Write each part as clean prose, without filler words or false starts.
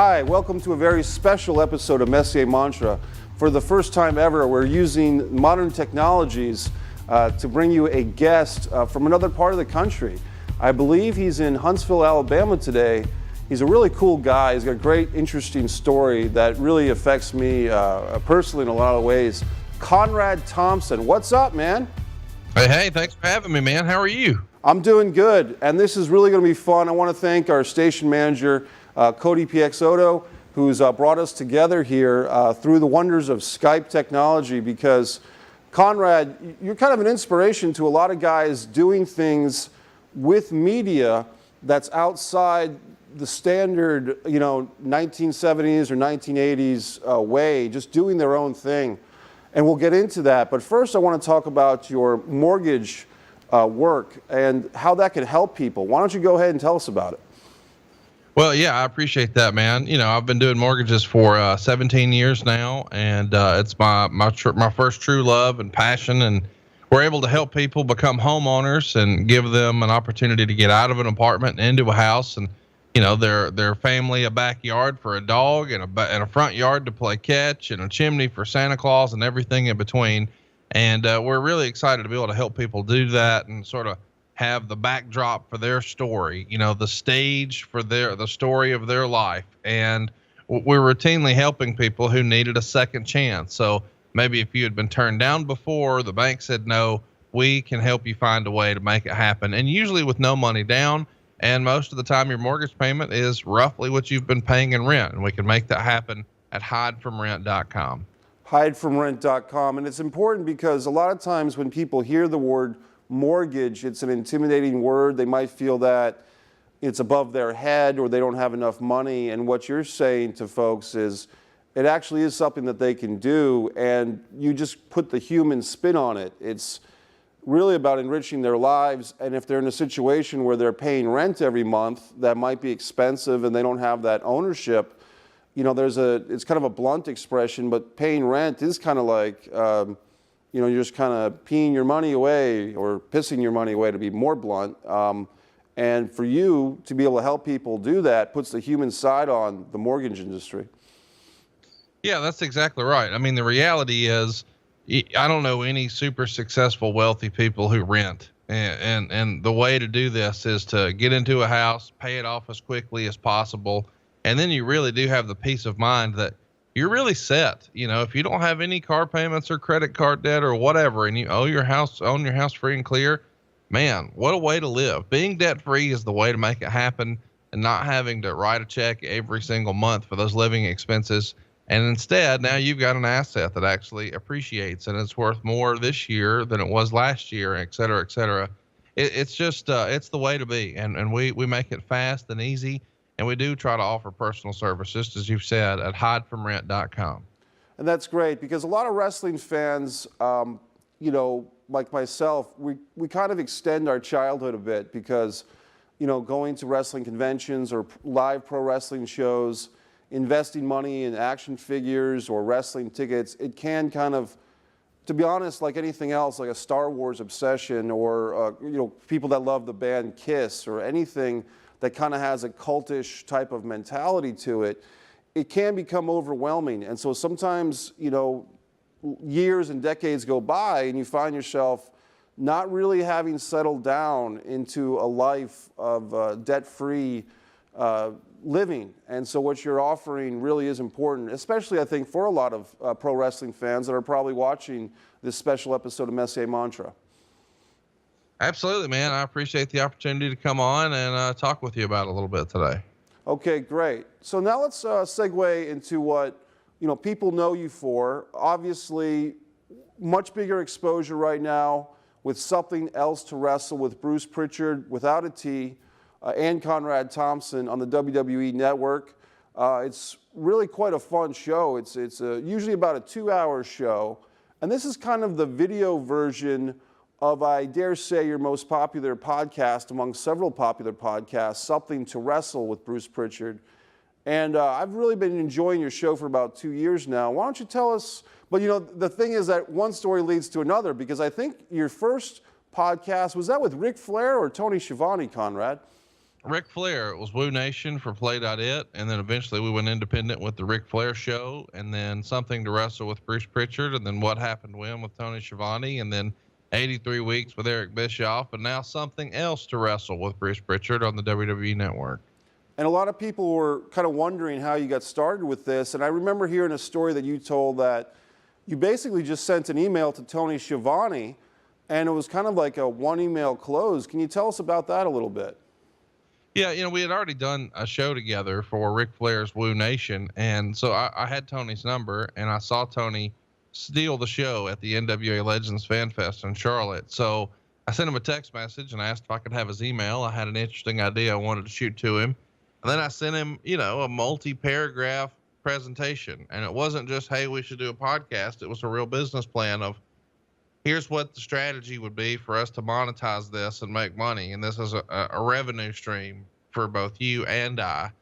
Hi, welcome to a very special episode of Messier Mantra. For the first time ever, we're using modern technologies to bring you a guest from another part of the country. I believe he's in Huntsville, Alabama today. He's a really cool guy. He's got a great, interesting story that really affects me personally in a lot of ways. Conrad Thompson, what's up, man? Hey, thanks for having me, man. How are you? I'm doing good, and this is really going to be fun. I want to thank our station manager, Cody Piexoto, who's brought us together here through the wonders of Skype technology, because Conrad, you're kind of an inspiration to a lot of guys doing things with media that's outside the standard, 1970s or 1980s way, just doing their own thing. And we'll get into that. But first, I want to talk about your mortgage work and how that can help people. Why don't you go ahead and tell us about it? Well, yeah, I appreciate that, man. I've been doing mortgages for 17 years now, and it's my first true love and passion. And we're able to help people become homeowners and give them an opportunity to get out of an apartment and into a house, and their family a backyard for a dog, and a front yard to play catch, and a chimney for Santa Claus, and everything in between. And we're really excited to be able to help people do that and sort of have the backdrop for their story, the stage for the story of their life. And we're routinely helping people who needed a second chance. So maybe if you had been turned down before, the bank said no, we can help you find a way to make it happen. And usually with no money down, and most of the time your mortgage payment is roughly what you've been paying in rent. And we can make that happen at hidefromrent.com. Hidefromrent.com. And it's important because a lot of times when people hear the word mortgage, it's an intimidating word. They might feel that it's above their head or they don't have enough money. And what you're saying to folks is it actually is something that they can do, and you just put the human spin on it. It's really about enriching their lives. And if they're in a situation where they're paying rent every month, that might be expensive and they don't have that ownership. It's kind of a blunt expression, but paying rent is kind of like, you're just kind of peeing your money away or pissing your money away, to be more blunt. And for you to be able to help people do that puts the human side on the mortgage industry. Yeah, that's exactly right. I mean, the reality is, I don't know any super successful, wealthy people who rent. And the way to do this is to get into a house, pay it off as quickly as possible. And then you really do have the peace of mind that you're really set. If you don't have any car payments or credit card debt or whatever, and you own your house free and clear, man, what a way to live. Being debt free is the way to make it happen, and not having to write a check every single month for those living expenses. And instead, now you've got an asset that actually appreciates, and it's worth more this year than it was last year, et cetera, et cetera. It's just, it's the way to be. And we make it fast and easy. And we do try to offer personal service, just as you've said, at hidefromrent.com. And that's great, because a lot of wrestling fans, like myself, we kind of extend our childhood a bit, because, going to wrestling conventions or live pro wrestling shows, investing money in action figures or wrestling tickets, it can kind of, to be honest, like anything else, like a Star Wars obsession, or, people that love the band Kiss, or anything that kind of has a cultish type of mentality to it, it can become overwhelming. And so sometimes, years and decades go by and you find yourself not really having settled down into a life of debt-free living. And so what you're offering really is important, especially I think for a lot of pro wrestling fans that are probably watching this special episode of Messier Mantra. Absolutely, man. I appreciate the opportunity to come on and talk with you about it a little bit today. Okay, great. So now let's segue into what people know you for. Obviously, much bigger exposure right now with Something Else to Wrestle with Bruce Pritchard, without a T, and Conrad Thompson on the WWE Network. It's really quite a fun show. It's usually about a 2-hour show, and this is kind of the video version of, I dare say, your most popular podcast among several popular podcasts, Something to Wrestle with Bruce Pritchard. And I've really been enjoying your show for about 2 years now. Why don't you tell us, but the thing is that one story leads to another, because I think your first podcast, was that with Ric Flair or Tony Schiavone, Conrad? Ric Flair. It was Woo Nation for Play.it, and then eventually we went independent with the Ric Flair show, and then Something to Wrestle with Bruce Pritchard, and then What Happened When with Tony Schiavone, and then 83 Weeks with Eric Bischoff, and now Something Else to Wrestle with Bruce Pritchard on the WWE Network. And a lot of people were kind of wondering how you got started with this. And I remember hearing a story that you told that you basically just sent an email to Tony Schiavone, and it was kind of like a one email close. Can you tell us about that a little bit? Yeah, we had already done a show together for Ric Flair's Woo Nation, and so I had Tony's number, and I saw Tony steal the show at the NWA Legends Fan Fest in Charlotte. So I sent him a text message and asked if I could have his email. I had an interesting idea I wanted to shoot to him. And then I sent him, a multi-paragraph presentation. And it wasn't just, hey, we should do a podcast. It was a real business plan of, here's what the strategy would be for us to monetize this and make money. And this is a revenue stream for both you and I.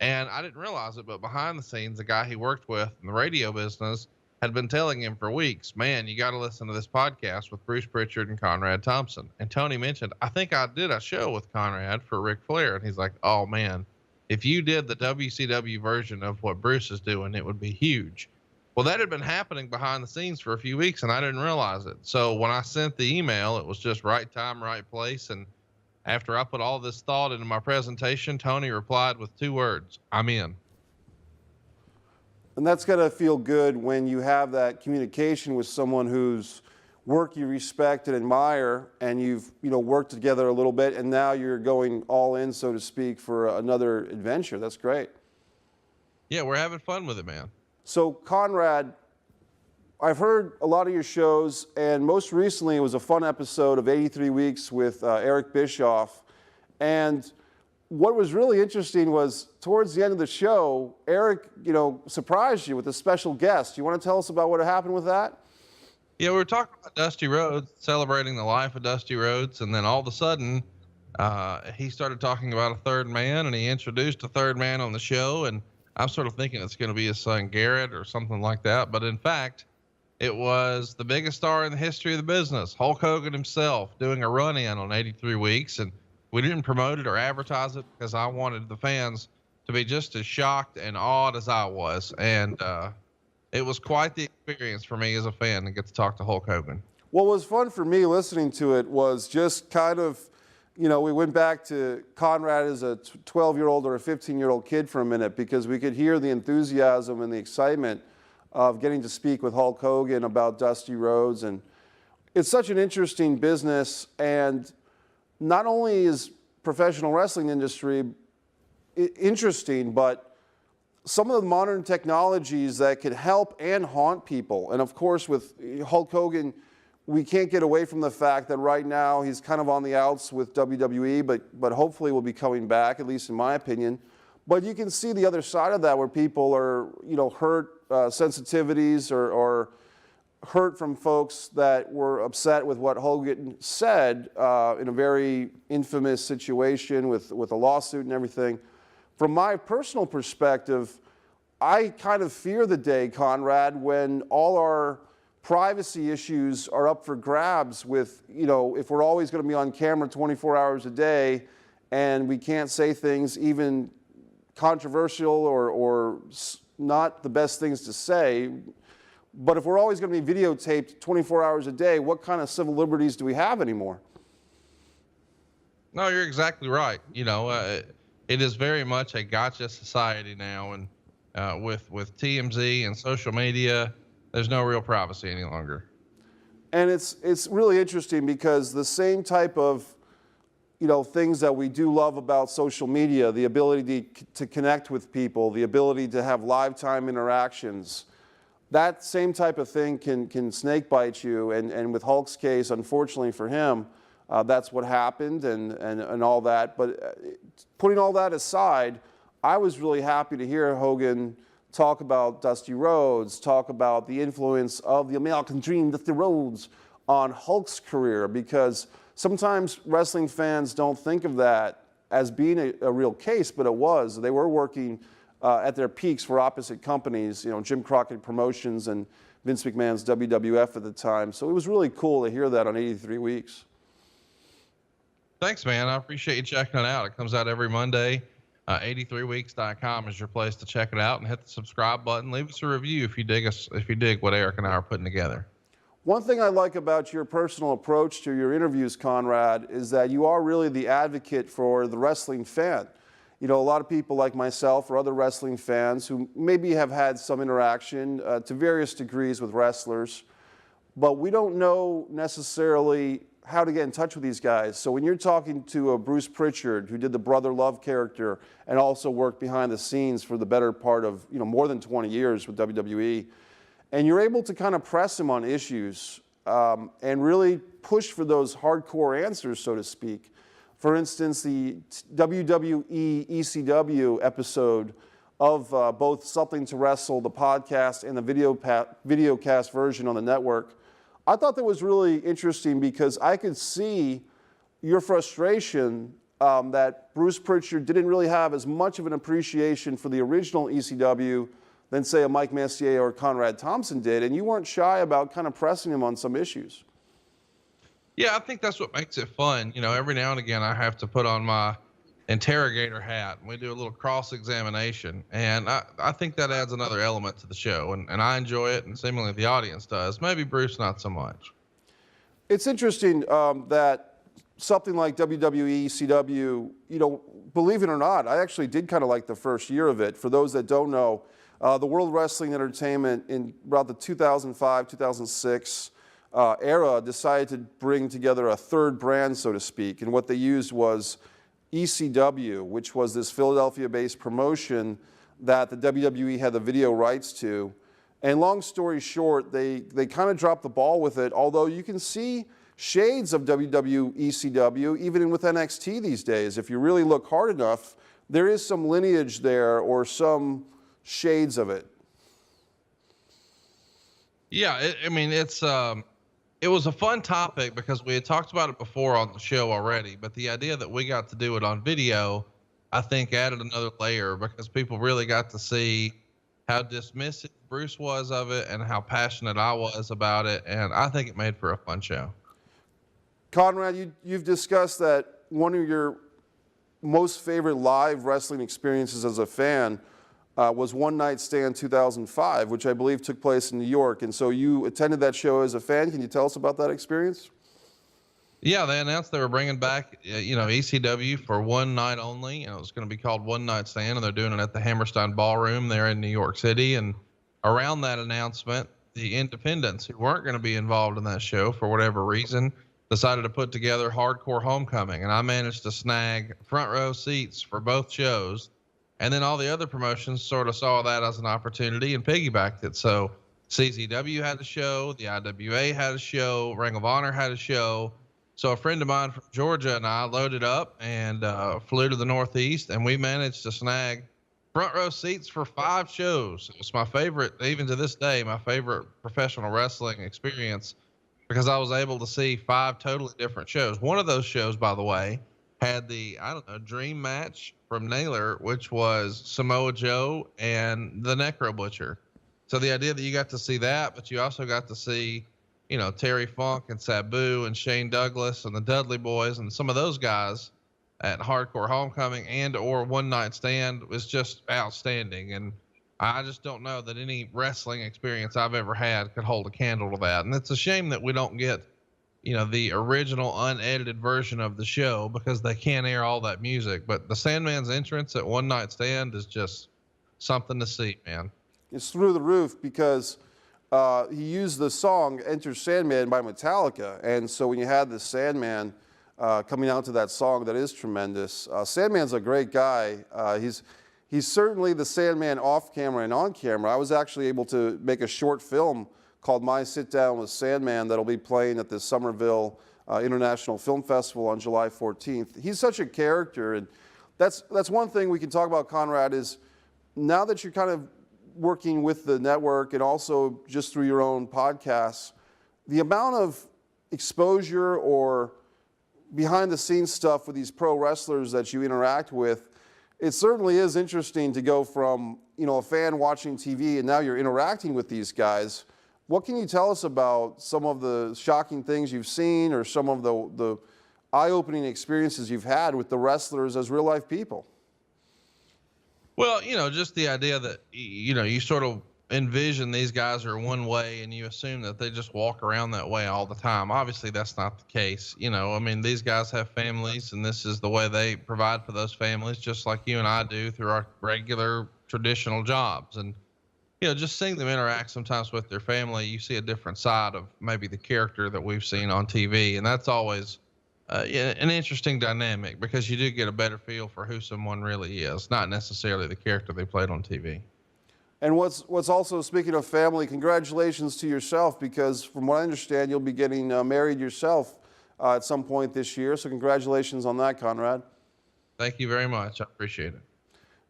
And I didn't realize it, but behind the scenes, the guy he worked with in the radio business had been telling him for weeks, man, you got to listen to this podcast with Bruce Pritchard and Conrad Thompson. And Tony mentioned, I think I did a show with Conrad for Ric Flair. And he's like, oh man, if you did the WCW version of what Bruce is doing, it would be huge. Well, that had been happening behind the scenes for a few weeks and I didn't realize it. So when I sent the email, it was just right time, right place. And after I put all this thought into my presentation, Tony replied with 2 words, I'm in. And that's got to feel good when you have that communication with someone whose work you respect and admire, and you've worked together a little bit, and now you're going all in, so to speak, for another adventure. That's great. Yeah, we're having fun with it, man. So Conrad, I've heard a lot of your shows, and most recently it was a fun episode of 83 Weeks with Eric Bischoff. And what was really interesting was towards the end of the show, Eric, surprised you with a special guest. You want to tell us about what happened with that? Yeah, we were talking about Dusty Rhodes, celebrating the life of Dusty Rhodes, and then all of a sudden, he started talking about a third man, and he introduced a third man on the show, and I'm sort of thinking it's going to be his son Garrett or something like that, but in fact, it was the biggest star in the history of the business, Hulk Hogan himself, doing a run-in on 83 Weeks, and we didn't promote it or advertise it because I wanted the fans to be just as shocked and awed as I was, and it was quite the experience for me as a fan to get to talk to Hulk Hogan. What was fun for me listening to it was just kind of, we went back to Conrad as a 12-year-old or a 15-year-old kid for a minute because we could hear the enthusiasm and the excitement of getting to speak with Hulk Hogan about Dusty Rhodes. And it's such an interesting business, and not only is professional wrestling industry interesting, but some of the modern technologies that could help and haunt people. And of course, with Hulk Hogan, we can't get away from the fact that right now he's kind of on the outs with WWE, but hopefully will be coming back, at least in my opinion. But you can see the other side of that where people are, hurt sensitivities or hurt from folks that were upset with what Hogan said in a very infamous situation with a lawsuit and everything. From my personal perspective, I kind of fear the day, Conrad, when all our privacy issues are up for grabs with, if we're always going to be on camera 24 hours a day and we can't say things even controversial or not the best things to say. But if we're always going to be videotaped 24 hours a day, what kind of civil liberties do we have anymore? No, you're exactly right. It is very much a gotcha society now, and with TMZ and social media, there's no real privacy any longer. And it's really interesting because the same type of things that we do love about social media, the ability to connect with people, the ability to have live time interactions, that same type of thing can snake bite you. And with Hulk's case, unfortunately for him, that's what happened and all that. But putting all that aside, I was really happy to hear Hogan talk about Dusty Rhodes, talk about the influence of the American Dream, Dusty Rhodes, on Hulk's career, because sometimes wrestling fans don't think of that as being a real case, but it was. They were working at their peaks for opposite companies, Jim Crockett Promotions and Vince McMahon's WWF at the time. So it was really cool to hear that on 83 Weeks. Thanks, man. I appreciate you checking it out. It comes out every Monday. 83weeks.com is your place to check it out, and hit the subscribe button. Leave us a review if you dig what Eric and I are putting together. One thing I like about your personal approach to your interviews, Conrad, is that you are really the advocate for the wrestling fan. You know, a lot of people like myself or other wrestling fans who maybe have had some interaction to various degrees with wrestlers, but we don't know necessarily how to get in touch with these guys. So when you're talking to Bruce Pritchard, who did the Brother Love character and also worked behind the scenes for the better part of, more than 20 years with WWE, and you're able to kind of press him on issues and really push for those hardcore answers, so to speak. For instance, the WWE ECW episode of both Something to Wrestle, the podcast, and the videocast version on the network, I thought that was really interesting because I could see your frustration that Bruce Pritchard didn't really have as much of an appreciation for the original ECW than, say, a Mike Messier or Conrad Thompson did, and you weren't shy about kind of pressing him on some issues. Yeah, I think that's what makes it fun. Every now and again, I have to put on my interrogator hat, and we do a little cross-examination. And I think that adds another element to the show, and I enjoy it, and seemingly the audience does. Maybe Bruce not so much. It's interesting that something like WWE ECW, believe it or not, I actually did kind of like the first year of it. For those that don't know, the World Wrestling Entertainment in about the 2005, 2006 era decided to bring together a third brand, so to speak. And what they used was ECW, which was this Philadelphia-based promotion that the WWE had the video rights to. And long story short, they kind of dropped the ball with it, although you can see shades of ECW even with NXT these days. If you really look hard enough, there is some lineage there or some shades of it. Yeah, it was a fun topic because we had talked about it before on the show already, but the idea that we got to do it on video, I think added another layer because people really got to see how dismissive Bruce was of it and how passionate I was about it. And I think it made for a fun show. Conrad, you've discussed that one of your most favorite live wrestling experiences as a fan was One Night Stand 2005, which I believe took place in New York. And so you attended that show as a fan. Can you tell us about that experience? Yeah, they announced they were bringing back, ECW for one night only, and it was going to be called One Night Stand, and they're doing it at the Hammerstein Ballroom there in New York City. And around that announcement, the independents who weren't going to be involved in that show for whatever reason decided to put together Hardcore Homecoming, and I managed to snag front row seats for both shows. And then all the other promotions sort of saw that as an opportunity and piggybacked it. So CZW had a show, the IWA had a show, Ring of Honor had a show. So a friend of mine from Georgia and I loaded up and flew to the Northeast, and we managed to snag front row seats for 5 shows. It was my favorite, even to this day, my favorite professional wrestling experience because I was able to see 5 totally different shows. One of those shows, by the way, had the, dream match from Naylor, which was Samoa Joe and the Necro Butcher. So the idea that you got to see that, but you also got to see, Terry Funk and Sabu and Shane Douglas and the Dudley Boys and some of those guys at Hardcore Homecoming and or One Night Stand was just outstanding. And I just don't know that any wrestling experience I've ever had could hold a candle to that. And it's a shame that we don't get the original unedited version of the show because they can't air all that music. But the Sandman's entrance at One Night Stand is just something to see, man. It's through the roof because he used the song Enter Sandman by Metallica. And so when you had the Sandman coming out to that song, that is tremendous. Sandman's a great guy. He's certainly the Sandman off camera and on camera. I was actually able to make a short film called My Sit Down with Sandman that'll be playing at the Somerville International Film Festival on July 14th. He's such a character, and that's one thing we can talk about, Conrad, is now that you're kind of working with the network and also just through your own podcasts, the amount of exposure or behind the scenes stuff with these pro wrestlers that you interact with, it certainly is interesting to go from, a fan watching TV and now you're interacting with these guys. What can you tell us about some of the shocking things you've seen or some of the eye-opening experiences you've had with the wrestlers as real-life people. Well, just the idea that, you sort of envision these guys are one way and you assume that they just walk around that way all the time. Obviously, that's not the case. I mean, these guys have families and this is the way they provide for those families, just like you and I do through our regular traditional jobs. And, just seeing them interact sometimes with their family, you see a different side of maybe the character that we've seen on TV. And that's always yeah, an interesting dynamic because you do get a better feel for who someone really is, not necessarily the character they played on TV. And what's also, speaking of family, congratulations to yourself, because from what I understand, you'll be getting married yourself at some point this year. So congratulations on that, Conrad. Thank you very much. I appreciate it.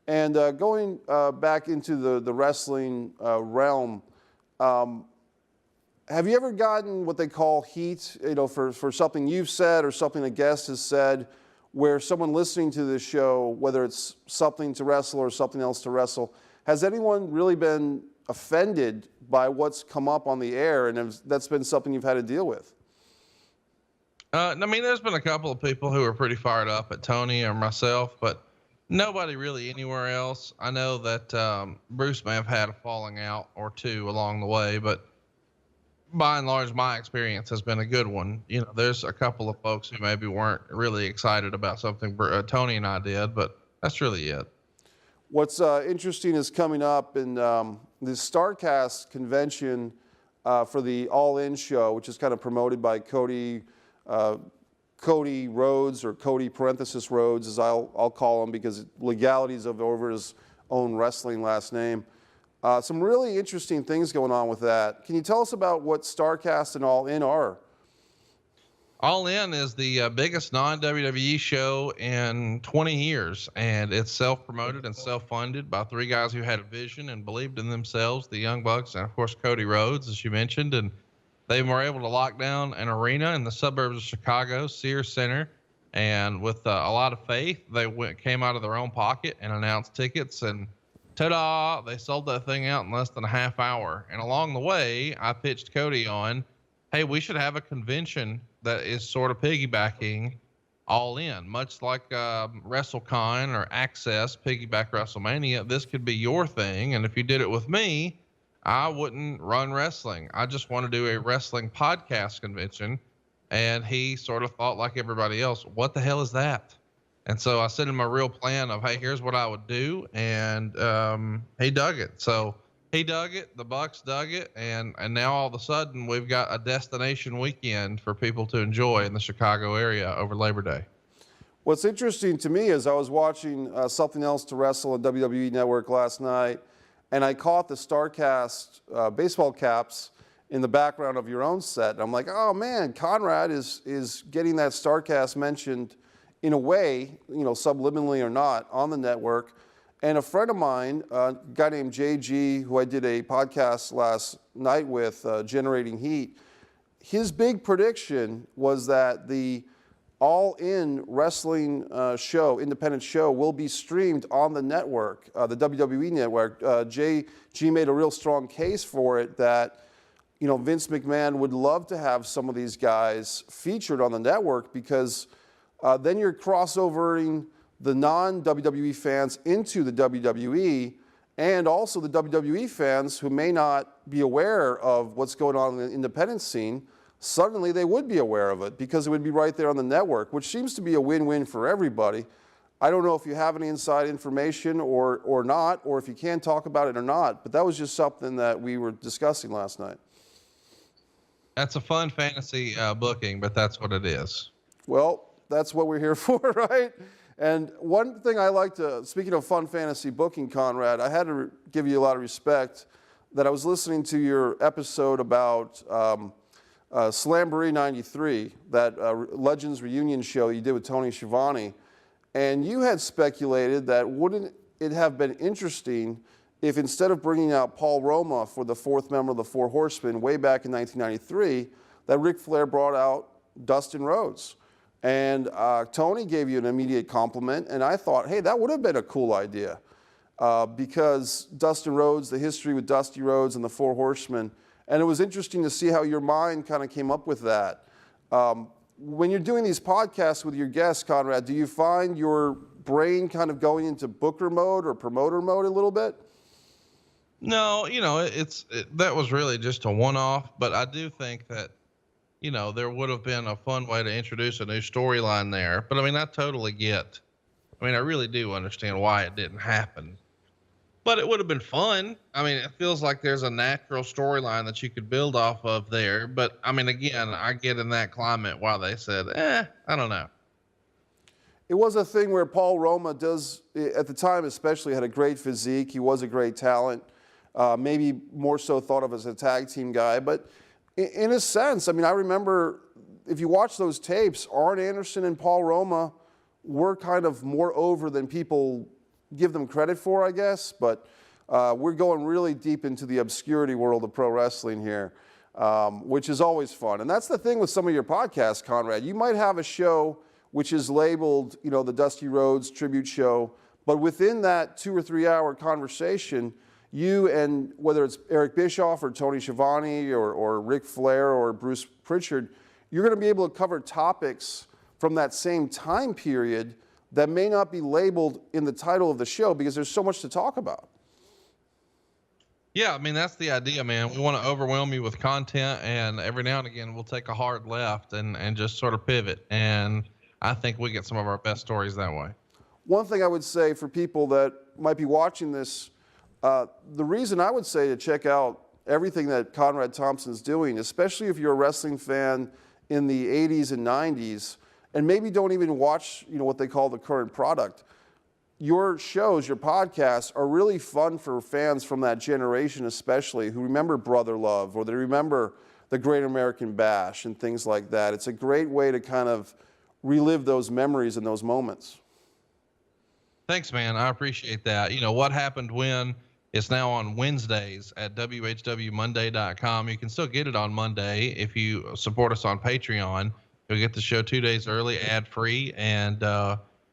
And going back into the wrestling realm, have you ever gotten what they call heat, for something you've said or something a guest has said, where someone listening to this show, whether it's something to wrestle or something else to wrestle, has anyone really been offended by what's come up on the air, and that's been something you've had to deal with? I mean, there's been a couple of people who are pretty fired up at Tony or myself, but nobody really anywhere else. I know that Bruce may have had a falling out or two along the way, but by and large, my experience has been a good one. There's a couple of folks who maybe weren't really excited about something Tony and I did, but that's really it. What's interesting is coming up in the StarCast convention for the All In show, which is kind of promoted by Cody Rhodes, or Cody parenthesis Rhodes, as I'll call him, because legalities of over his own wrestling last name. Some really interesting things going on with that. Can you tell us about what StarCast and All In are? All In is the biggest non-WWE show in 20 years, and it's self-promoted and self-funded by three guys who had a vision and believed in themselves, the Young Bucks and, of course, Cody Rhodes, as you mentioned. And they were able to lock down an arena in the suburbs of Chicago, Sears Center, and with a lot of faith, they came out of their own pocket and announced tickets, and ta-da, they sold that thing out in less than a half hour. And along the way, I pitched Cody on, hey, we should have a convention that is sort of piggybacking All In, much like WrestleCon or Access piggyback WrestleMania. This could be your thing. And if you did it with me, I wouldn't run wrestling. I just want to do a wrestling podcast convention. And he sort of thought, like everybody else, what the hell is that? And so I sent him a real plan of, hey, here's what I would do. And he dug it. So he dug it, the Bucks dug it, and now all of a sudden we've got a destination weekend for people to enjoy in the Chicago area over Labor Day. What's interesting to me is I was watching Something Else to Wrestle on WWE Network last night, and I caught the StarCast baseball caps in the background of your own set. And I'm like, oh man, Conrad is getting that StarCast mentioned in a way, subliminally or not, on the network. And a friend of mine, a guy named JG, who I did a podcast last night with, Generating Heat, his big prediction was that the All In wrestling show, independent show, will be streamed on the network, the WWE network. JG made a real strong case for it that, Vince McMahon would love to have some of these guys featured on the network, because then you're crossovering the non-WWE fans into the WWE, and also the WWE fans who may not be aware of what's going on in the independent scene. Suddenly they would be aware of it because it would be right there on the network, which seems to be a win-win for everybody. I don't know if you have any inside information or not, or if you can talk about it or not, but that was just something that we were discussing last night. That's a fun fantasy booking, but that's what it is. Well, that's what we're here for, right? And one thing I like to, speaking of fun fantasy booking, Conrad, I had to give you a lot of respect that I was listening to your episode about Slamboree 93, that Legends reunion show you did with Tony Schiavone. And you had speculated that wouldn't it have been interesting if, instead of bringing out Paul Roma for the fourth member of the Four Horsemen way back in 1993, that Ric Flair brought out Dustin Rhodes. And Tony gave you an immediate compliment, and I thought, hey, that would have been a cool idea, because Dustin Rhodes, the history with Dusty Rhodes and the Four Horsemen, and it was interesting to see how your mind kind of came up with that. when you're doing these podcasts with your guests, Conrad, do you find your brain kind of going into booker mode or promoter mode a little bit? No, that was really just a one-off, but I do think that, there would have been a fun way to introduce a new storyline there. But I mean, I really do understand why it didn't happen, but it would have been fun. I mean, it feels like there's a natural storyline that you could build off of there. But I mean, again, I get in that climate why they said, I don't know. It was a thing where Paul Roma at the time especially, had a great physique. He was a great talent, maybe more so thought of as a tag team guy. But in a sense, I mean, I remember if you watch those tapes, Arn Anderson and Paul Roma were kind of more over than people give them credit for, I guess. But we're going really deep into the obscurity world of pro wrestling here, which is always fun. And that's the thing with some of your podcasts, Conrad. You might have a show which is labeled, the Dusty Rhodes tribute show, but within that 2 or 3 hour conversation, you and whether it's Eric Bischoff or Tony Schiavone or Ric Flair or Bruce Pritchard, you're going to be able to cover topics from that same time period that may not be labeled in the title of the show because there's so much to talk about. Yeah, I mean, that's the idea, man. We want to overwhelm you with content, and every now and again we'll take a hard left and just sort of pivot. And I think we get some of our best stories that way. One thing I would say for people that might be watching this, the reason I would say to check out everything that Conrad Thompson is doing, especially if you're a wrestling fan in the 80s and 90s, and maybe don't even watch, what they call the current product. Your shows, your podcasts are really fun for fans from that generation, especially who remember Brother Love or they remember the Great American Bash and things like that. It's a great way to kind of relive those memories and those moments. Thanks, man. I appreciate that. What happened when is now on Wednesdays at WHWMonday.com. You can still get it on Monday if you support us on Patreon. You'll get the show 2 days early, ad-free, and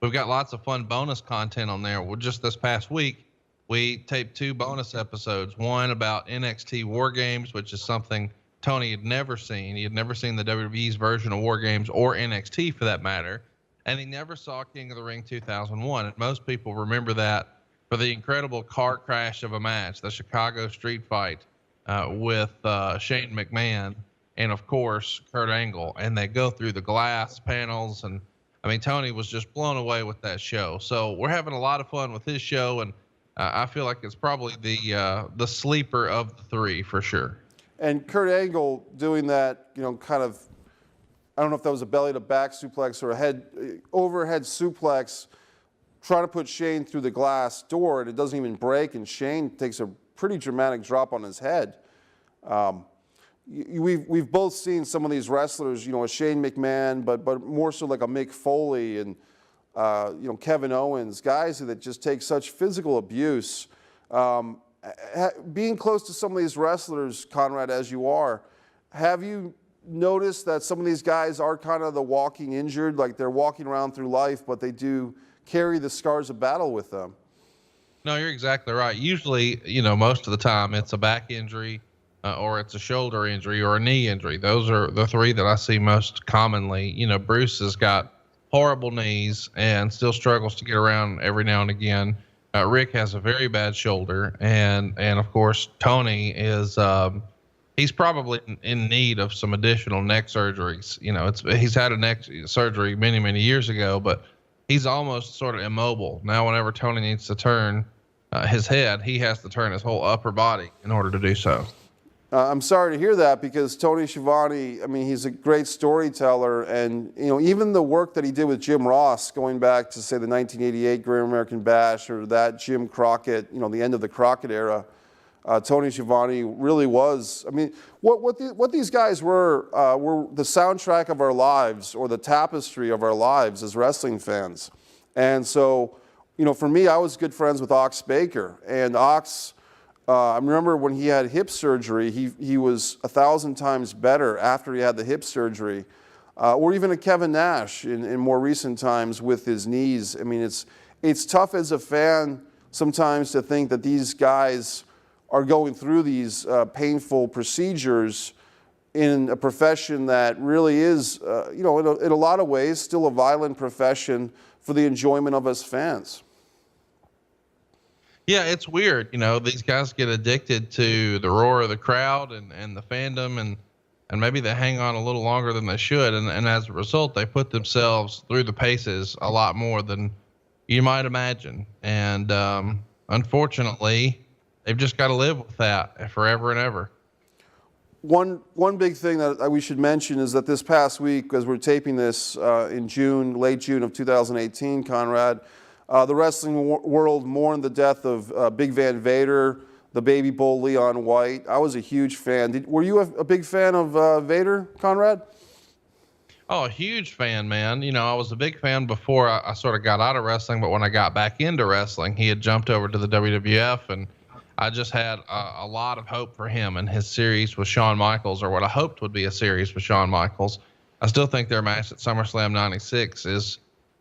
we've got lots of fun bonus content on there. Well, just this past week, we taped 2 bonus episodes, one about NXT War Games, which is something Tony had never seen. He had never seen the WWE's version of War Games or NXT for that matter. And he never saw King of the Ring 2001. And most people remember that for the incredible car crash of a match, the Chicago street fight with Shane McMahon and, of course, Kurt Angle. And they go through the glass panels. And, I mean, Tony was just blown away with that show. So we're having a lot of fun with his show. And I feel like it's probably the sleeper of the 3 for sure. And Kurt Angle doing that, kind of, I don't know if that was a belly to back suplex or a overhead suplex, trying to put Shane through the glass door, and it doesn't even break, and Shane takes a pretty dramatic drop on his head. We've both seen some of these wrestlers, a Shane McMahon, but more so like a Mick Foley and Kevin Owens, guys that just take such physical abuse. Being close to some of these wrestlers, Conrad, as you are, have you noticed that some of these guys are kind of the walking injured, like they're walking around through life, but they do carry the scars of battle with them? No, you're exactly right. Usually, most of the time it's a back injury or it's a shoulder injury or a knee injury. Those are the 3 that I see most commonly. Bruce has got horrible knees and still struggles to get around every now and again. Rick has a very bad shoulder, and of course Tony is he's probably in need of some additional neck surgeries. He's had a neck surgery many years ago, but he's almost sort of immobile now. Whenever Tony needs to turn his head, he has to turn his whole upper body in order to do so. I'm sorry to hear that because Tony Schiavone, I mean, he's a great storyteller, and even the work that he did with Jim Ross, going back to say the 1988 Great American Bash or that Jim Crockett, the end of the Crockett era, Tony Schiavone really was. I mean, what these guys were the soundtrack of our lives or the tapestry of our lives as wrestling fans, and so for me, I was good friends with Ox Baker, and Ox. I remember when he had hip surgery, he was 1,000 times better after he had the hip surgery, or even a Kevin Nash in more recent times with his knees. I mean, it's tough as a fan sometimes to think that these guys are going through these painful procedures in a profession that really is, you know, in a lot of ways, still a violent profession for the enjoyment of us fans. Yeah, it's weird. You know, these guys get addicted to the roar of the crowd and the fandom, and maybe they hang on a little longer than they should. And as a result, they put themselves through the paces a lot more than you might imagine. And unfortunately, they've just got to live with that forever and ever. One big thing that we should mention is that this past week, as we're taping this in June, late June of 2018, Conrad, the wrestling world mourned the death of Big Van Vader, the baby bull Leon White. I was a huge fan. Were you a big fan of Vader, Conrad? Oh, a huge fan, man. You know, I was a big fan before I sort of got out of wrestling, but when I got back into wrestling, he had jumped over to the WWF, and I just had a lot of hope for him and his series with Shawn Michaels, or what I hoped would be a series with Shawn Michaels. I still think their match at SummerSlam 96 is,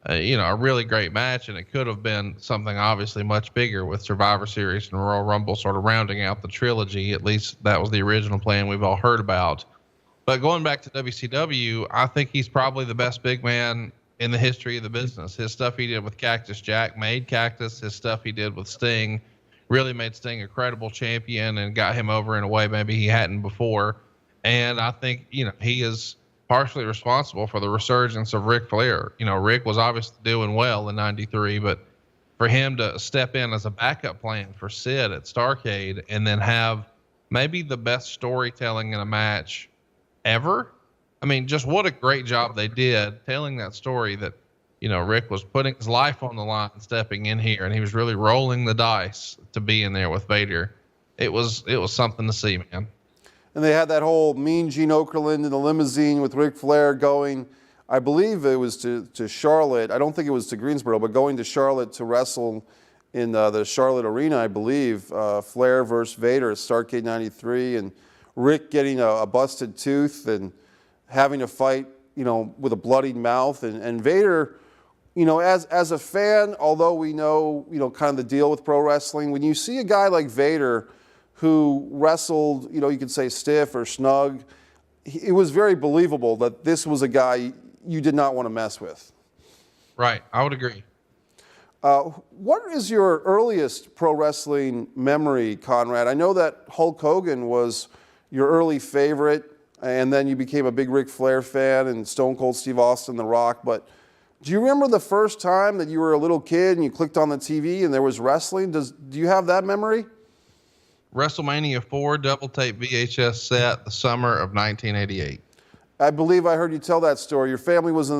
you know, a really great match, and it could have been something obviously much bigger with Survivor Series and Royal Rumble sort of rounding out the trilogy. At least that was the original plan we've all heard about. But going back to WCW, I think he's probably the best big man in the history of the business. His stuff he did with Cactus Jack made Cactus. His stuff he did with Sting really made Sting a credible champion and got him over in a way maybe he hadn't before. And I think, you know, he is partially responsible for the resurgence of Ric Flair. You know, Rick was obviously doing well in '93, but for him to step in as a backup plan for Sid at Starrcade and then have maybe the best storytelling in a match ever. I mean, just what a great job they did telling that story that, you know, Rick was putting his life on the line, stepping in here, and he was really rolling the dice to be in there with Vader. It was something to see, man. And they had that whole Mean Gene Okerlund in the limousine with Ric Flair going, I believe it was to Charlotte. I don't think it was to Greensboro, but going to Charlotte to wrestle in the Charlotte Arena, I believe. Flair versus Vader at Starrcade 93, and Rick getting a busted tooth and having to fight, you know, with a bloodied mouth. And Vader, you know, as a fan, although we know, you know, kind of the deal with pro wrestling, when you see a guy like Vader who wrestled, you know, you could say stiff or snug, it was very believable that this was a guy you did not want to mess with. Right. I would agree. What is your earliest pro wrestling memory, Conrad? I know that Hulk Hogan was your early favorite, and then you became a big Ric Flair fan and Stone Cold Steve Austin, The Rock. But do you remember the first time that you were a little kid and you clicked on the TV and there was wrestling? Do you have that memory? WrestleMania 4 double tape VHS set, the summer of 1988. I believe I heard you tell that story. Your family was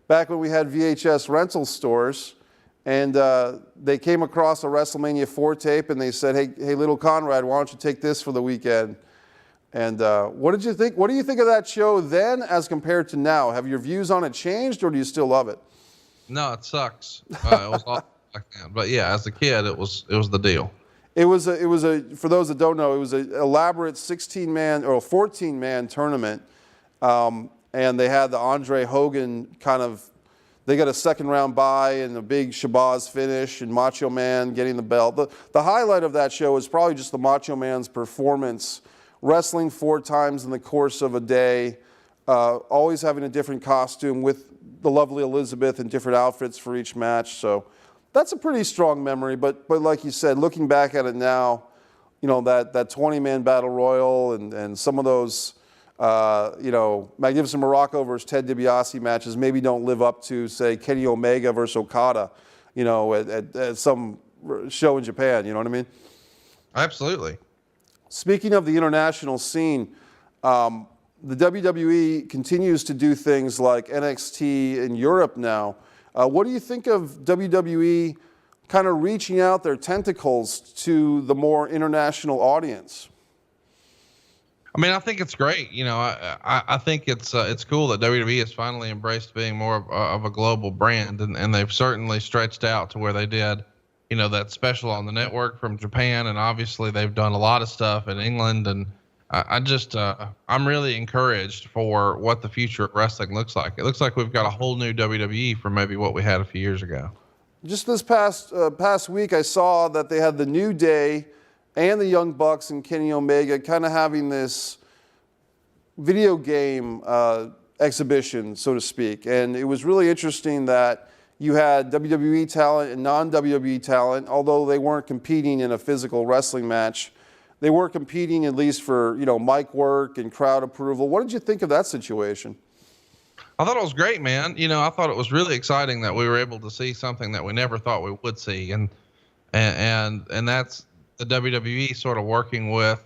back when we had VHS rental stores, and they came across a WrestleMania 4 tape and they said, hey, little Conrad, why don't you take this for the weekend? And what did you think? What do you think of that show then as compared to now? Have your views on it changed, or do you still love it? No, it sucks. It was awful back then. But yeah, as a kid, it was the deal. It was for those that don't know, it was an elaborate 16-man or 14-man tournament, and they had the Andre Hogan they got a second round bye and a big Shabazz finish and Macho Man getting the belt. The highlight of that show was probably just the Macho Man's performance, wrestling 4 times in the course of a day, always having a different costume with the lovely Elizabeth in different outfits for each match. So that's a pretty strong memory, but like you said, looking back at it now, you know, that 20-man battle royal and some of those, you know, Magnificent Morocco versus Ted DiBiase matches maybe don't live up to, say, Kenny Omega versus Okada, you know, at some show in Japan. You know what I mean? Absolutely. Speaking of the international scene, the WWE continues to do things like NXT in Europe now. What do you think of WWE kind of reaching out their tentacles to the more international audience? I mean, I think it's great. You know, I think it's cool that WWE has finally embraced being more of a global brand, and they've certainly stretched out to where they did, you know, that special on the network from Japan, and obviously they've done a lot of stuff in England, and I'm really encouraged for what the future of wrestling looks like. It looks like we've got a whole new WWE from maybe what we had a few years ago. Just this past week, I saw that they had the New Day and the Young Bucks and Kenny Omega kind of having this video game exhibition, so to speak. And it was really interesting that you had WWE talent and non-WWE talent, although they weren't competing in a physical wrestling match. They were competing at least for, mic work and crowd approval. What did you think of that situation? I thought it was great, man. I thought it was really exciting that we were able to see something that we never thought we would see. And that's the WWE sort of working with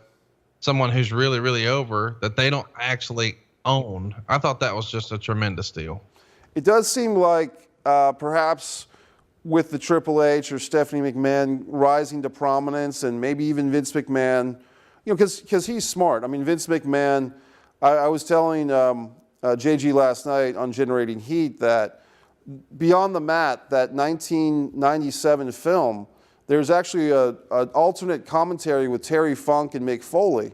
someone who's really, really over that they don't actually own. I thought that was just a tremendous deal. It does seem like perhaps with the Triple H or Stephanie McMahon rising to prominence, and maybe even Vince McMahon, because he's smart. I mean, Vince McMahon, I was telling JG last night on Generating Heat that Beyond the Mat, that 1997 film, there's actually an alternate commentary with Terry Funk and Mick Foley.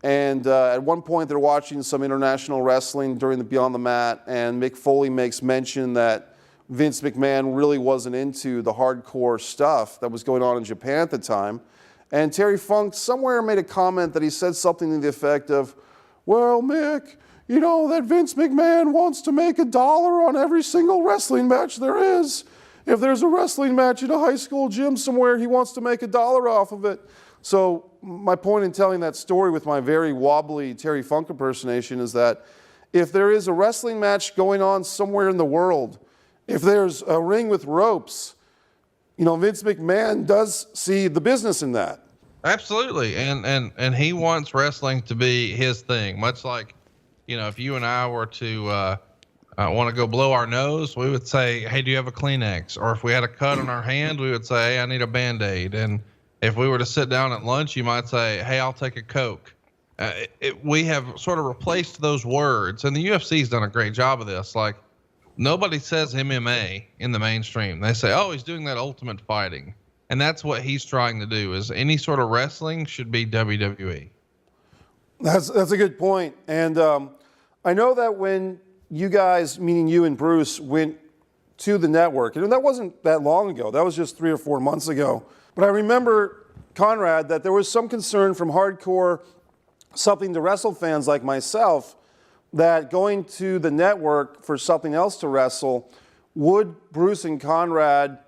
And at one point, they're watching some international wrestling during the Beyond the Mat, and Mick Foley makes mention that Vince McMahon really wasn't into the hardcore stuff that was going on in Japan at the time. And Terry Funk somewhere made a comment that he said something to the effect of, well, Mick, that Vince McMahon wants to make $1 on every single wrestling match there is. If there's a wrestling match at a high school gym somewhere, he wants to make $1 off of it. So my point in telling that story with my very wobbly Terry Funk impersonation is that if there is a wrestling match going on somewhere in the world, if there's a ring with ropes, Vince McMahon does see the business in that. Absolutely. And he wants wrestling to be his thing, much like, if you and I were to want to go blow our nose, we would say, hey, do you have a Kleenex? Or if we had a cut on our hand, we would say, hey, I need a Band-Aid. And if we were to sit down at lunch, you might say, hey, I'll take a Coke. We have sort of replaced those words, and the UFC's done a great job of this. Like, nobody says MMA in the mainstream. They say, oh, he's doing that ultimate fighting. And that's what he's trying to do, is any sort of wrestling should be WWE. That's a good point. And I know that when you guys, meaning you and Bruce, went to the network, and that wasn't that long ago. That was just 3 or 4 months ago. But I remember, Conrad, that there was some concern from hardcore something to wrestle fans like myself that going to the network for something else to wrestle, would Bruce and Conrad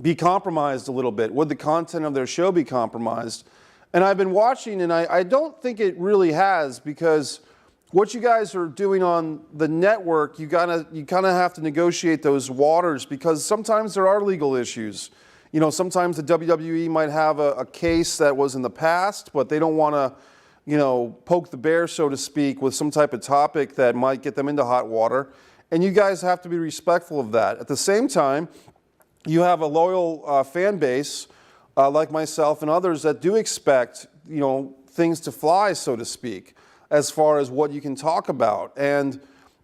be compromised a little bit? Would the content of their show be compromised? And I've been watching, and I don't think it really has, because what you guys are doing on the network, you kind of have to negotiate those waters, because sometimes there are legal issues. Sometimes the WWE might have a case that was in the past, but they don't want to poke the bear, so to speak, with some type of topic that might get them into hot water. And you guys have to be respectful of that. At the same time, you have a loyal fan base like myself and others that do expect, things to fly, so to speak, as far as what you can talk about. And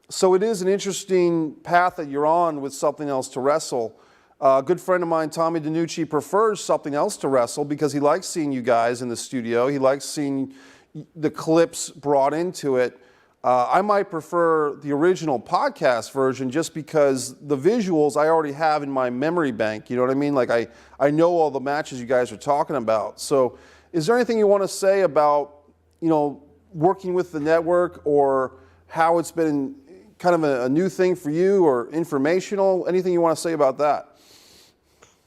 so it is an interesting path that you're on with something else to wrestle. A good friend of mine, Tommy DiNucci, prefers something else to wrestle because he likes seeing you guys in the studio. He likes seeing the clips brought into it. I might prefer the original podcast version just because the visuals I already have in my memory bank. You know what I mean? Like I know all the matches you guys are talking about. So is there anything you want to say about, working with the network, or how it's been kind of a new thing for you, or informational? Anything you want to say about that?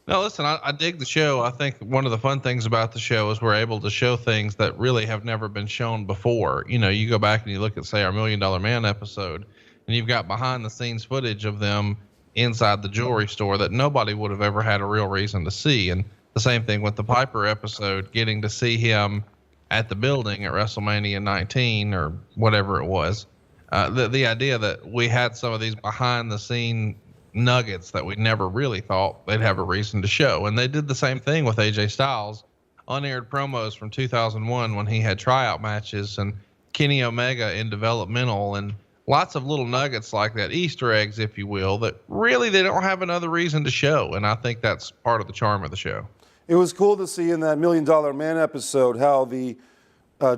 No, listen, I dig the show. I think one of the fun things about the show is we're able to show things that really have never been shown before. You go back and you look at, say, our $1 Million Man episode, and you've got behind the scenes footage of them inside the jewelry store that nobody would have ever had a real reason to see. And the same thing with the Piper episode, getting to see him at the building at WrestleMania 19 or whatever it was. The idea that we had some of these behind the scene nuggets that we never really thought they'd have a reason to show. And they did the same thing with AJ Styles, unaired promos from 2001 when he had tryout matches, and Kenny Omega in developmental, and lots of little nuggets like that, Easter eggs, if you will, that really they don't have another reason to show. And I think that's part of the charm of the show. It was cool to see in that $1 Million Man episode how the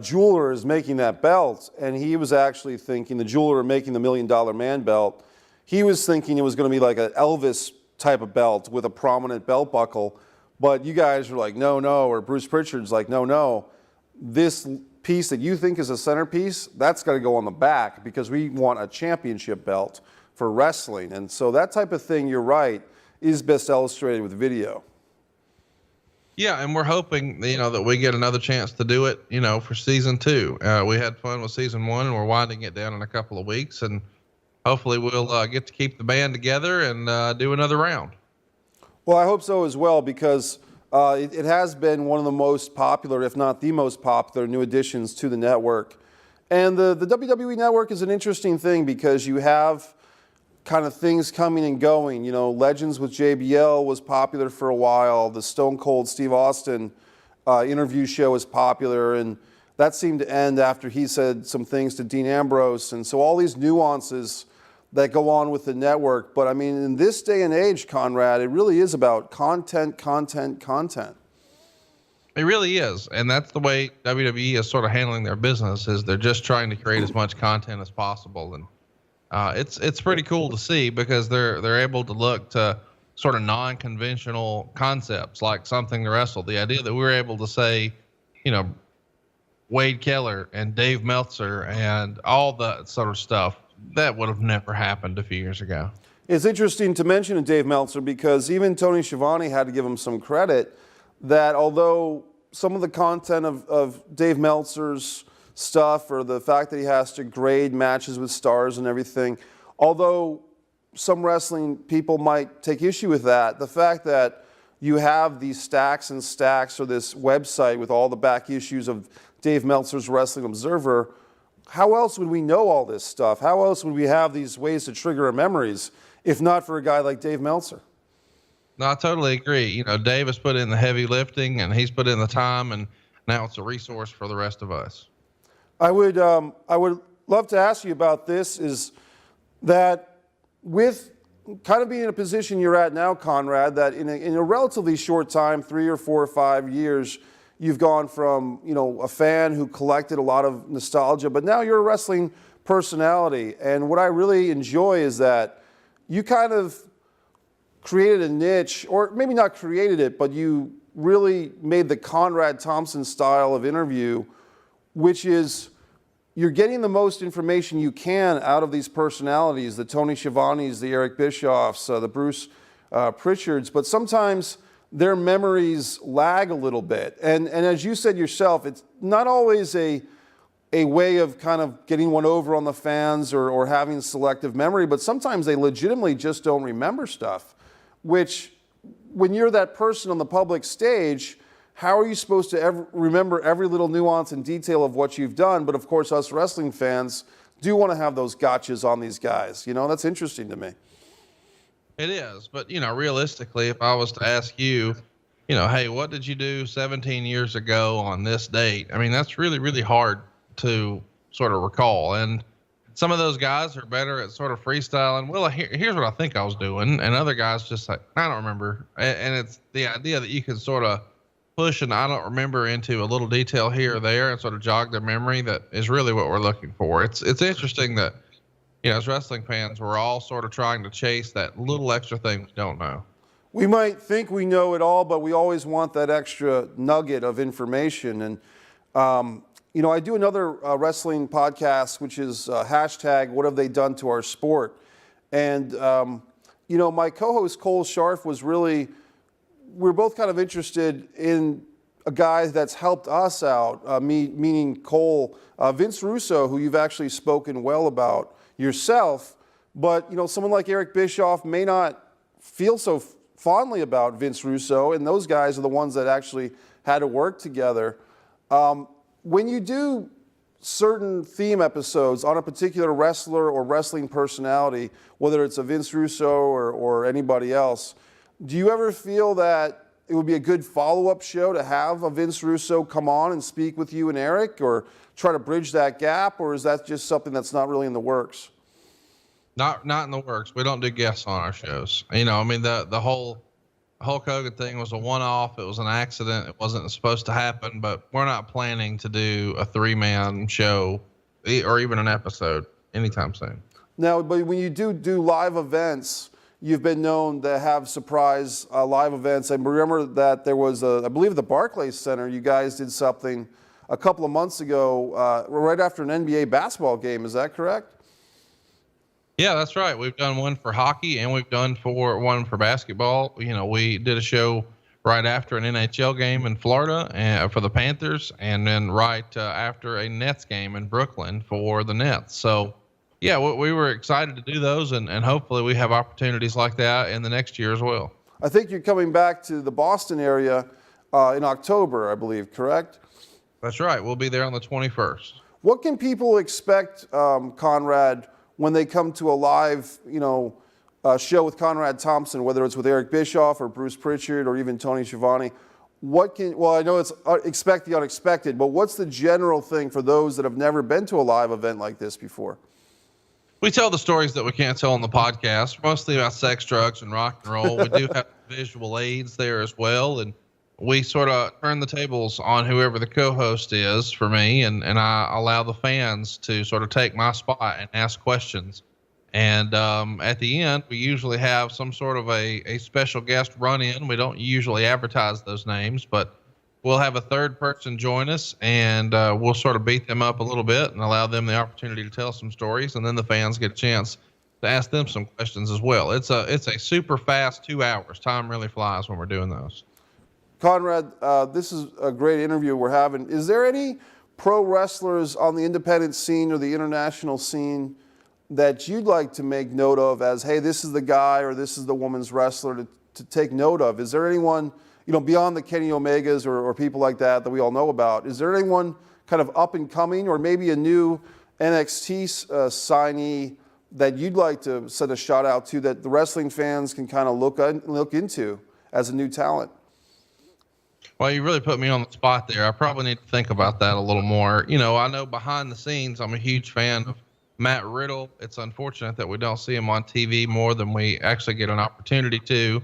jeweler is making that belt, and he was actually thinking, the jeweler making the $1 Million Man belt, he was thinking it was going to be like an Elvis type of belt with a prominent belt buckle, but you guys were like, no, or Bruce Pritchard's like, no, this piece that you think is a centerpiece, that's got to go on the back because we want a championship belt for wrestling. And so that type of thing, you're right, is best illustrated with video. Yeah, and we're hoping, that we get another chance to do it, for season 2. We had fun with season 1, and we're winding it down in a couple of weeks, and hopefully we'll get to keep the band together and do another round. Well, I hope so as well, because it has been one of the most popular, if not the most popular, new additions to the network. And the WWE Network is an interesting thing because you have kind of things coming and going. Legends with JBL was popular for a while. The Stone Cold Steve Austin interview show was popular, and that seemed to end after he said some things to Dean Ambrose. And so all these nuances that go on with the network. But I mean, in this day and age, Conrad, it really is about content, content, content. It really is. And that's the way WWE is sort of handling their business, is they're just trying to create as much content as possible. And it's pretty cool to see because they're able to look to sort of non-conventional concepts like something to wrestle. The idea that we were able to say, Wade Keller and Dave Meltzer and all that sort of stuff, that would have never happened a few years ago. It's interesting to mention Dave Meltzer because even Tony Schiavone had to give him some credit that although some of the content of Dave Meltzer's stuff or the fact that he has to grade matches with stars and everything, although some wrestling people might take issue with that, the fact that you have these stacks and stacks or this website with all the back issues of Dave Meltzer's Wrestling Observer, how else would we know all this stuff? How else would we have these ways to trigger our memories if not for a guy like Dave Meltzer? No, I totally agree. Dave has put in the heavy lifting and he's put in the time, and now it's a resource for the rest of us. I would love to ask you about this, is that with kind of being in a position you're at now, Conrad, that in a relatively short time, 3 or 4 or 5 years, you've gone from, a fan who collected a lot of nostalgia, but now you're a wrestling personality. And what I really enjoy is that you kind of created a niche, or maybe not created it, but you really made the Conrad Thompson style of interview, which is you're getting the most information you can out of these personalities, the Tony Schiavones, the Eric Bischoffs, the Bruce Pritchards, but sometimes their memories lag a little bit. And as you said yourself, it's not always a way of kind of getting one over on the fans or having selective memory, but sometimes they legitimately just don't remember stuff, which when you're that person on the public stage, how are you supposed to remember every little nuance and detail of what you've done? But of course, us wrestling fans do want to have those gotchas on these guys. That's interesting to me. It is, but realistically, if I was to ask you, hey, what did you do 17 years ago on this date? I mean, that's really, really hard to sort of recall. And some of those guys are better at sort of freestyling. Well, here's what I think I was doing. And other guys just like, I don't remember. And it's the idea that you can sort of push and I don't remember into a little detail here or there and sort of jog their memory that is really what we're looking for. It's interesting that, as wrestling fans, we're all sort of trying to chase that little extra thing we don't know. We might think we know it all, but we always want that extra nugget of information. And, I do another wrestling podcast, which is hashtag What Have They Done to Our Sport? And, my co-host Cole Scharf we're both kind of interested in a guy that's helped us out, meaning Cole, Vince Russo, who you've actually spoken well about yourself, but someone like Eric Bischoff may not feel so fondly about Vince Russo, and those guys are the ones that actually had to work together. When you do certain theme episodes on a particular wrestler or wrestling personality, whether it's a Vince Russo or anybody else, do you ever feel that it would be a good follow-up show to have a Vince Russo come on and speak with you and Eric, or try to bridge that gap, or is that just something that's not really in the works? Not in the works. We don't do guests on our shows. The whole Hulk Hogan thing was a one-off. It was an accident. It wasn't supposed to happen, but we're not planning to do a 3-man show or even an episode anytime soon. Now, but when you do live events, you've been known to have surprise live events. I remember that there was I believe the Barclays Center, you guys did something a couple of months ago, right after an NBA basketball game. Is that correct? Yeah, that's right. We've done one for hockey and we've done one for basketball. We did a show right after an NHL game in Florida for the Panthers, and then right after a Nets game in Brooklyn for the Nets. So, yeah, we were excited to do those, and hopefully we have opportunities like that in the next year as well. I think you're coming back to the Boston area in October, I believe, correct? That's right. We'll be there on the 21st. What can people expect, Conrad, when they come to a live, show with Conrad Thompson, whether it's with Eric Bischoff or Bruce Pritchard or even Tony Schiavone? I know it's expect the unexpected, but what's the general thing for those that have never been to a live event like this before? We tell the stories that we can't tell on the podcast, mostly about sex, drugs, and rock and roll. We do have visual aids there as well, and we sort of turn the tables on whoever the co-host is for me, and I allow the fans to sort of take my spot and ask questions. And at the end, we usually have some sort of a special guest run in. We don't usually advertise those names, but we'll have a third person join us, and we'll sort of beat them up a little bit and allow them the opportunity to tell some stories, and then the fans get a chance to ask them some questions as well. It's a super fast 2 hours. Time really flies when we're doing those. Conrad, this is a great interview we're having. Is there any pro wrestlers on the independent scene or the international scene that you'd like to make note of as, hey, this is the guy or this is the woman's wrestler to take note of? Is there anyone, beyond the Kenny Omegas or people like that we all know about, is there anyone kind of up and coming or maybe a new NXT signee that you'd like to send a shout out to that the wrestling fans can kind of look into as a new talent? Well, you really put me on the spot there. I probably need to think about that a little more. I know behind the scenes, I'm a huge fan of Matt Riddle. It's unfortunate that we don't see him on TV more than we actually get an opportunity to.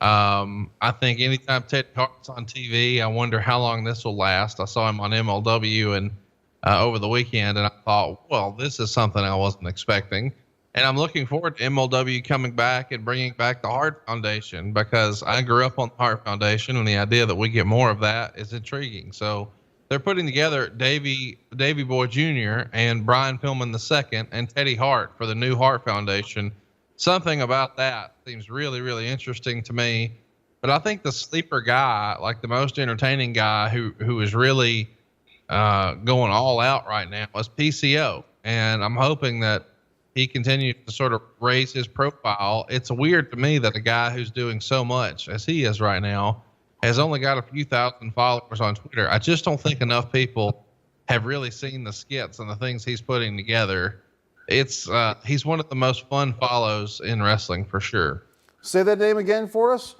I think anytime Teddy Hart's on TV, I wonder how long this will last. I saw him on MLW and over the weekend, and I thought, well, this is something I wasn't expecting. And I'm looking forward to MLW coming back and bringing back the Hart Foundation, because I grew up on the Hart Foundation, and the idea that we get more of that is intriguing. So they're putting together Davey Boy Jr. and Brian Pillman II and Teddy Hart for the new Hart Foundation. Something about that seems really, really interesting to me. But I think the sleeper guy, like the most entertaining guy who is really going all out right now, is PCO. And I'm hoping that he continues to sort of raise his profile. It's weird to me that a guy who's doing so much as he is right now has only got a few thousand followers on Twitter. I just don't think enough people have really seen the skits and the things he's putting together. He's one of the most fun follows in wrestling for sure. Say that name again for us.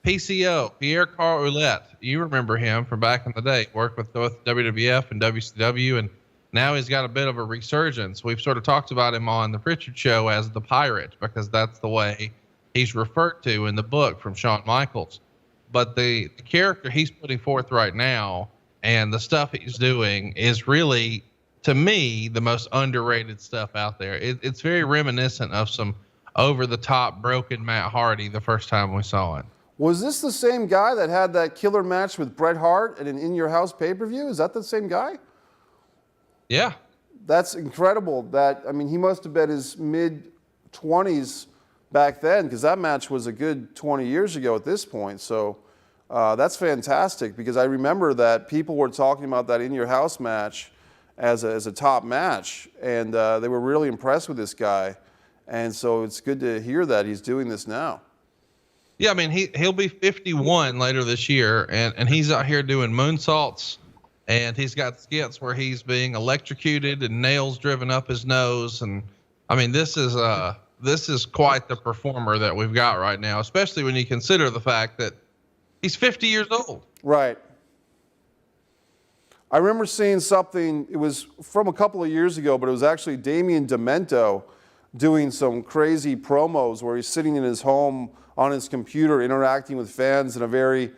PCO, Pierre Carl Ouellette. You remember him from back in the day. Worked with both WWF and WCW, and now he's got a bit of a resurgence. We've sort of talked about him on the Pritchard Show as the Pirate, because that's the way he's referred to in the book from Shawn Michaels. But the character he's putting forth right now and the stuff he's doing is really, to me, the most underrated stuff out there. It's very reminiscent of some over-the-top broken Matt Hardy the first time we saw it. Was this the same guy that had that killer match with Bret Hart at an In Your House pay-per-view? Is that the same guy? Yeah. That's incredible. He must have been his mid-20s back then, because that match was a good 20 years ago at this point. So that's fantastic, because I remember that people were talking about that In Your House match as a top match, and they were really impressed with this guy. And so it's good to hear that he's doing this now. Yeah, he'll be 51 later this year, and he's out here doing moonsaults. And he's got skits where he's being electrocuted and nails driven up his nose. And this is quite the performer that we've got right now, especially when you consider the fact that he's 50 years old. Right. I remember seeing something, it was from a couple of years ago, but it was actually Damian Demento doing some crazy promos where he's sitting in his home on his computer interacting with fans in a very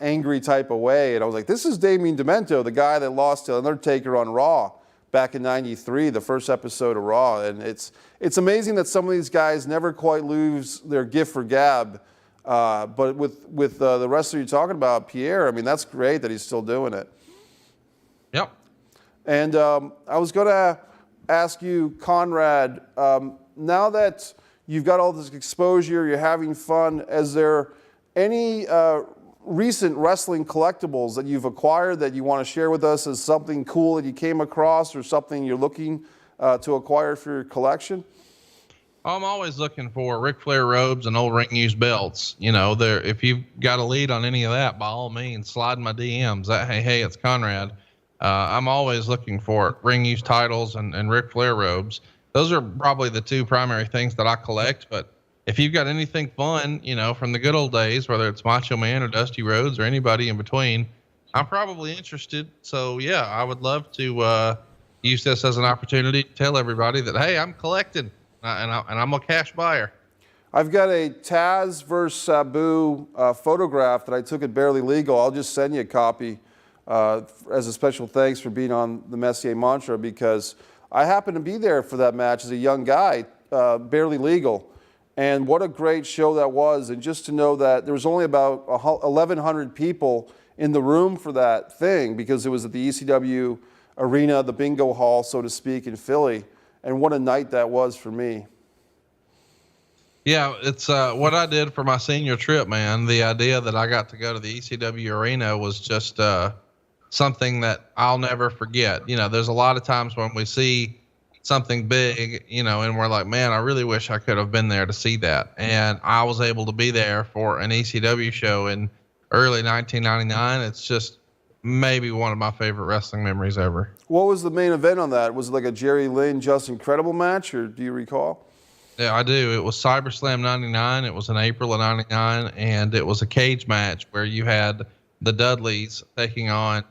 angry type of way. And I was like, this is Damian Demento, the guy that lost to Undertaker on Raw back in '93, the first episode of Raw. And it's amazing that some of these guys never quite lose their gift for gab. But with the wrestler you're talking about, Pierre, that's great that he's still doing it. Yep. And I was going to ask you, Conrad, now that you've got all this exposure, you're having fun, is there any recent wrestling collectibles that you've acquired that you want to share with us as something cool that you came across or something you're looking to acquire for your collection? I'm always looking for Ric Flair robes and old ring used belts. If you've got a lead on any of that, by all means, slide in my DMs. Hey, it's Conrad. I'm always looking for ring used titles and Ric Flair robes. Those are probably the two primary things that I collect. But if you've got anything fun, from the good old days, whether it's Macho Man or Dusty Rhodes or anybody in between, I'm probably interested. So yeah, I would love to use this as an opportunity to tell everybody that, hey, I'm collecting. And I'm a cash buyer. I've got a Taz versus Sabu photograph that I took at Barely Legal. I'll just send you a copy as a special thanks for being on the Messier Mantra, because I happened to be there for that match as a young guy, Barely Legal. And what a great show that was. And just to know that there was only about 1,100 people in the room for that thing, because it was at the ECW arena, the bingo hall, so to speak, in Philly. And what a night that was for me. Yeah, it's what I did for my senior trip, man. The idea that I got to go to the ECW arena was just something that I'll never forget. There's a lot of times when we see something big, and we're like, man, I really wish I could have been there to see that. And I was able to be there for an ECW show in early 1999. It's just maybe one of my favorite wrestling memories ever. What was the main event on that? Was it like a Jerry Lynn, Just Incredible match, or do you recall? Yeah, I do. It was CyberSlam 99. It was in April of 99, and it was a cage match where you had the Dudleys taking on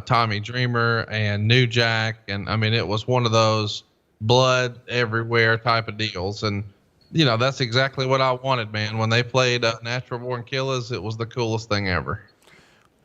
Tommy Dreamer and New Jack. And I mean, it was one of those blood everywhere type of deals. And, that's exactly what I wanted, man. When they played Natural Born Killers, it was the coolest thing ever.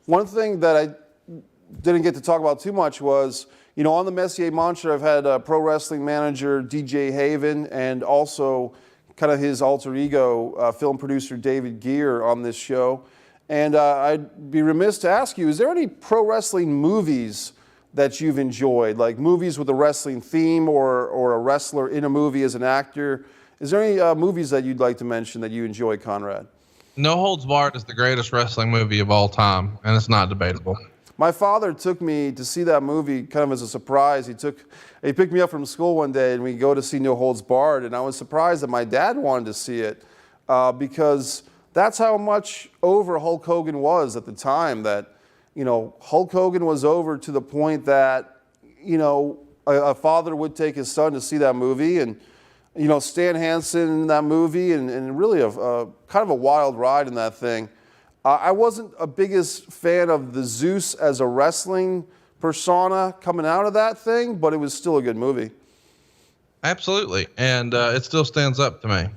One thing that I didn't get to talk about too much was, on the Messier Mantra, I've had pro wrestling manager DJ Haven and also kind of his alter ego, film producer David Gear on this show. And I'd be remiss to ask you, is there any pro wrestling movies that you've enjoyed, like movies with a wrestling theme or a wrestler in a movie as an actor? Is there any movies that you'd like to mention that you enjoy, Conrad? No Holds Barred is the greatest wrestling movie of all time, and it's not debatable. My father took me to see that movie kind of as a surprise. He picked me up from school one day, and we go to see No Holds Barred, and I was surprised that my dad wanted to see it because that's how much over Hulk Hogan was at the time. That Hulk Hogan was over to the point that a father would take his son to see that movie, and Stan Hansen in that movie, and really a kind of a wild ride in that thing. I wasn't a biggest fan of the Zeus as a wrestling persona coming out of that thing, but it was still a good movie. Absolutely, and it still stands up to me.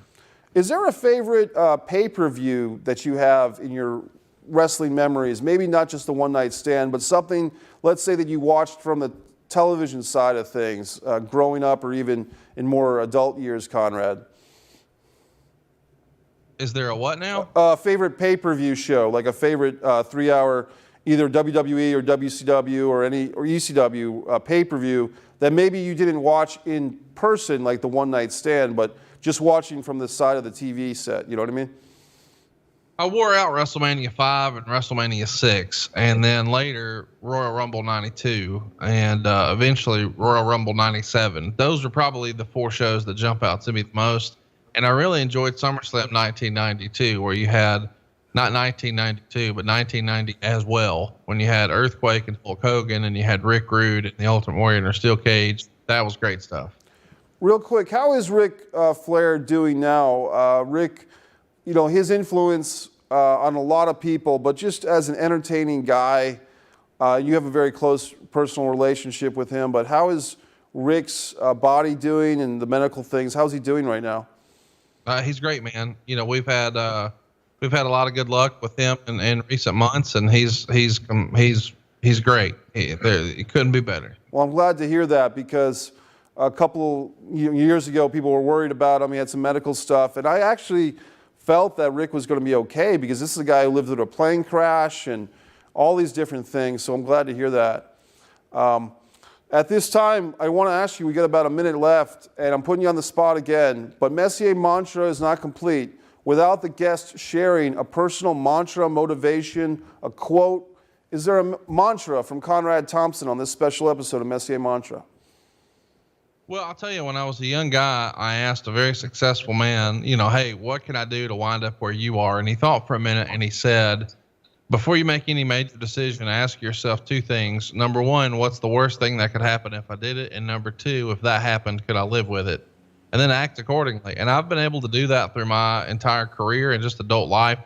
Is there a favorite pay-per-view that you have in your wrestling memories? Maybe not just a one-night stand, but something, let's say, that you watched from the television side of things, growing up or even in more adult years, Conrad? Is there a what now? Favorite pay-per-view show, like a favorite 3-hour, either WWE or WCW or ECW pay-per-view that maybe you didn't watch in person, like the one-night stand, but just watching from the side of the TV set. You know what I mean? I wore out WrestleMania 5 and WrestleMania 6, and then later Royal Rumble 92, and eventually Royal Rumble 97. Those are probably the 4 shows that jump out to me the most. And I really enjoyed SummerSlam 1992, where you had, not 1992, but 1990 as well, when you had Earthquake and Hulk Hogan, and you had Rick Rude and the Ultimate Warrior in a steel cage. That was great stuff. Real quick, how is Ric Flair doing now? Rick, his influence on a lot of people, but just as an entertaining guy, you have a very close personal relationship with him, but how is Rick's body doing and the medical things? How's he doing right now? He's great, man. We've had a lot of good luck with him in recent months, and he's great. He couldn't be better. Well, I'm glad to hear that, because a couple years ago, people were worried about him. He had some medical stuff, and I actually felt that Rick was going to be okay, because this is a guy who lived through a plane crash and all these different things. So I'm glad to hear that. At this time, I want to ask you, we got about a minute left, and I'm putting you on the spot again, but Messier Mantra is not complete without the guest sharing a personal mantra, motivation, a quote. Is there a mantra from Conrad Thompson on this special episode of Messier Mantra? Well, I'll tell you, when I was a young guy, I asked a very successful man, hey, what can I do to wind up where you are? And he thought for a minute and he said, before you make any major decision, ask yourself two things. Number one, what's the worst thing that could happen if I did it? And number two, if that happened, could I live with it? And then act accordingly. And I've been able to do that through my entire career and just adult life.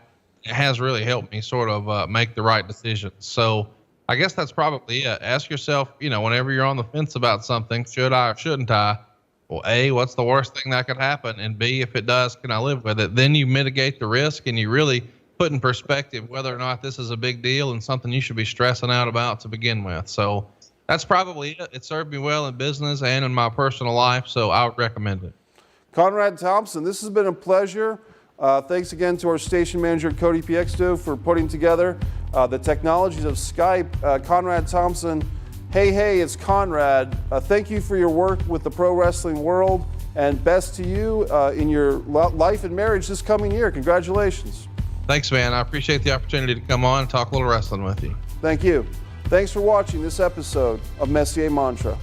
It has really helped me sort of make the right decisions. So I guess that's probably it. Ask yourself, whenever you're on the fence about something, should I or shouldn't I? Well, A, what's the worst thing that could happen? And B, if it does, can I live with it? Then you mitigate the risk and you really put in perspective whether or not this is a big deal and something you should be stressing out about to begin with. So that's probably it. It served me well in business and in my personal life, so I would recommend it. Conrad Thompson, this has been a pleasure. Thanks again to our station manager, Cody Piexto, for putting together the technologies of Skype. Conrad Thompson, hey, it's Conrad. Thank you for your work with the pro wrestling world, and best to you in your life and marriage this coming year. Congratulations. Thanks, man. I appreciate the opportunity to come on and talk a little wrestling with you. Thank you. Thanks for watching this episode of Messier Mantra.